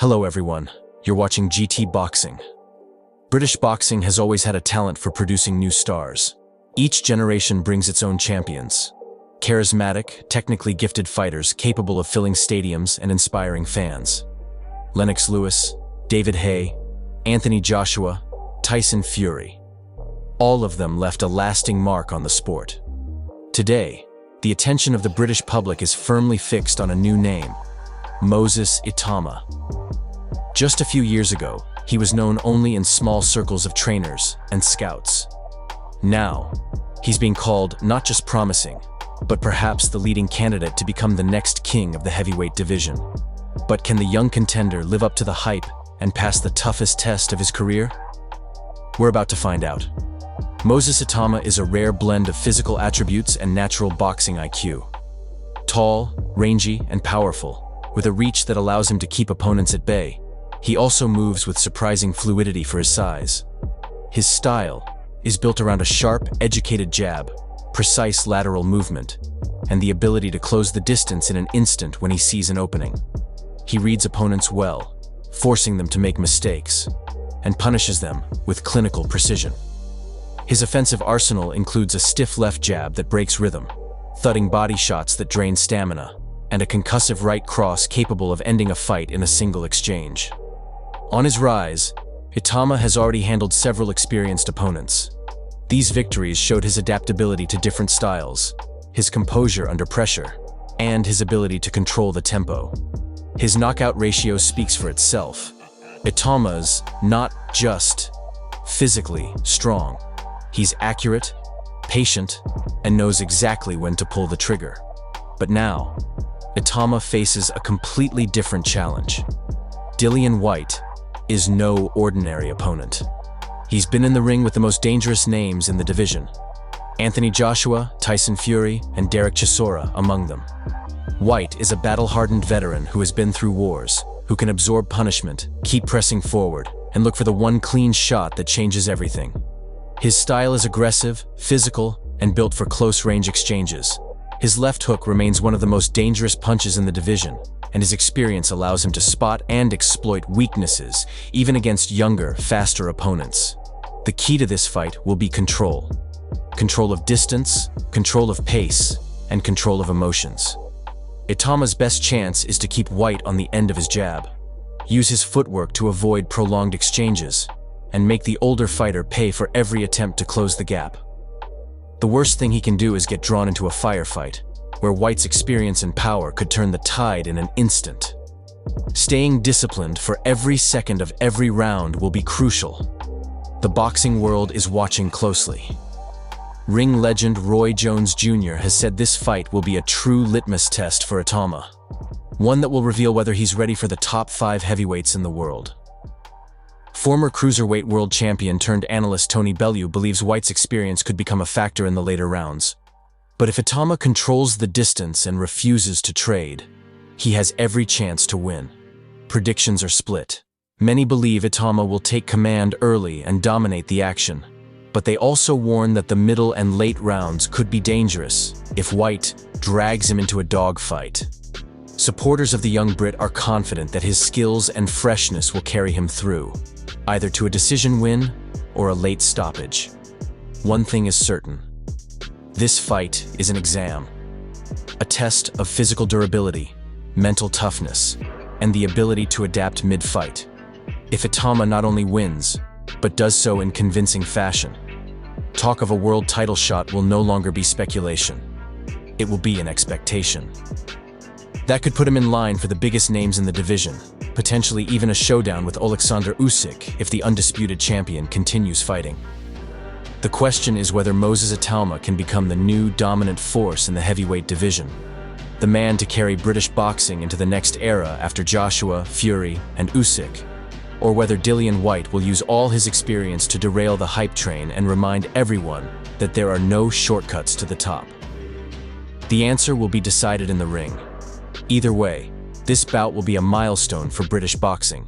Hello everyone, you're watching GT Boxing. British boxing has always had a talent for producing new stars. Each generation brings its own champions. Charismatic, technically gifted fighters capable of filling stadiums and inspiring fans. Lennox Lewis, David Haye, Anthony Joshua, Tyson Fury. All of them left a lasting mark on the sport. Today, the attention of the British public is firmly fixed on a new name, Moses Itauma. Just a few years ago, he was known only in small circles of trainers and scouts. Now, he's being called not just promising, but perhaps the leading candidate to become the next king of the heavyweight division. But can the young contender live up to the hype and pass the toughest test of his career? We're about to find out. Moses Itauma is a rare blend of physical attributes and natural boxing IQ. Tall, rangy, and powerful, with a reach that allows him to keep opponents at bay. He also moves with surprising fluidity for his size. His style is built around a sharp, educated jab, precise lateral movement, and the ability to close the distance in an instant when he sees an opening. He reads opponents well, forcing them to make mistakes, and punishes them with clinical precision. His offensive arsenal includes a stiff left jab that breaks rhythm, thudding body shots that drain stamina, and a concussive right cross capable of ending a fight in a single exchange. On his rise, Itauma has already handled several experienced opponents. These victories showed his adaptability to different styles, his composure under pressure, and his ability to control the tempo. His knockout ratio speaks for itself. Itauma's not just physically strong. He's accurate, patient, and knows exactly when to pull the trigger. But now, Itauma faces a completely different challenge. Dillian Whyte is no ordinary opponent. He's been in the ring with the most dangerous names in the division. Anthony Joshua, Tyson Fury, and Derek Chisora among them. Whyte is a battle-hardened veteran who has been through wars, who can absorb punishment, keep pressing forward, and look for the one clean shot that changes everything. His style is aggressive, physical, and built for close-range exchanges. His left hook remains one of the most dangerous punches in the division, and his experience allows him to spot and exploit weaknesses, even against younger, faster opponents. The key to this fight will be control. Control of distance, control of pace, and control of emotions. Itauma's best chance is to keep Whyte on the end of his jab, use his footwork to avoid prolonged exchanges, and make the older fighter pay for every attempt to close the gap. The worst thing he can do is get drawn into a firefight, where Whyte's experience and power could turn the tide in an instant. Staying disciplined for every second of every round will be crucial. The boxing world is watching closely. Ring legend Roy Jones Jr. has said this fight will be a true litmus test for Itauma, one that will reveal whether he's ready for the top 5 heavyweights in the world. Former cruiserweight world champion turned analyst Tony Bellew believes Whyte's experience could become a factor in the later rounds. But if Itauma controls the distance and refuses to trade, he has every chance to win. Predictions are split. Many believe Itauma will take command early and dominate the action, but they also warn that the middle and late rounds could be dangerous if Whyte drags him into a dogfight. Supporters of the young Brit are confident that his skills and freshness will carry him through, either to a decision win or a late stoppage. One thing is certain. This fight is an exam, a test of physical durability, mental toughness, and the ability to adapt mid-fight. If Itauma not only wins, but does so in convincing fashion, talk of a world title shot will no longer be speculation. It will be an expectation. That could put him in line for the biggest names in the division, potentially even a showdown with Usyk if the undisputed champion continues fighting. The question is whether Moses Itauma can become the new dominant force in the heavyweight division, the man to carry British boxing into the next era after Joshua, Fury, and Usyk, or whether Dillian Whyte will use all his experience to derail the hype train and remind everyone that there are no shortcuts to the top. The answer will be decided in the ring. Either way, this bout will be a milestone for British boxing.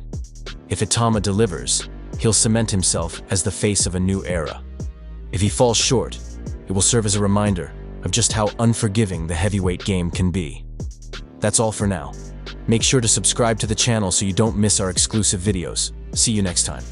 If Itauma delivers, he'll cement himself as the face of a new era. If he falls short, it will serve as a reminder of just how unforgiving the heavyweight game can be. That's all for now. Make sure to subscribe to the channel so you don't miss our exclusive videos. See you next time.